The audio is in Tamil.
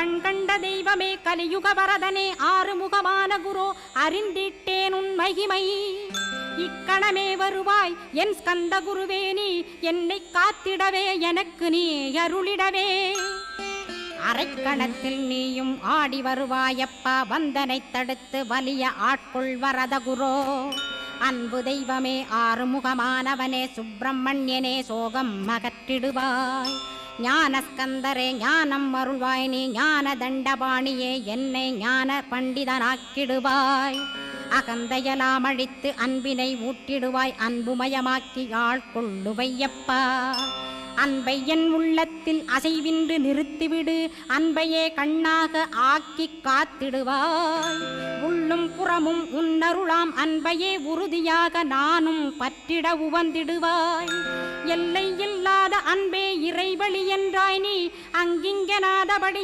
கண் கண்ட தெய்வமே கலியுக வரதனே ஆறுமுகமான குரு அறிந்திட்டேன் உன் மகிமை இக்கணமே வருவாய் என் ஸ்கந்த குருவே நீ என்னை காத்திடவே எனக்கு நீ அருளிடவே அரைக்கணத்தில் நீயும் ஆடி வருவாயப்பா வந்தனை தடுத்து வலிய ஆட்கொள் வரத குரோ அன்பு தெய்வமே ஆறுமுகமானவனே சுப்பிரமணியனே சோகம் அகற்றிடுவாய் ஞானஸ்கந்தரே ஞானம் அருள்வாய் நீ ஞான தண்டபாணியே என்னை ஞான பண்டிதனாக்கிடுவாய் அகந்தையலாம் அழித்து அன்பினை ஊட்டிடுவாய் அன்புமயமாக்கி ஆட்கொள்ளுவையப்பா அன்பை என் உள்ளத்தில் அசைவின்று நிறுத்திவிடு அன்பையே கண்ணாக ஆக்கி காத்திடுவாய் உள்ளும் புறமும் உன்னருளாம் அன்பையே உறுதியாக நானும் பற்றிட உவந்திடுவாய் எல்லை இல்லாத அன்பே இறைவழி என்றாய் நீ அங்கிங்கனாதபடி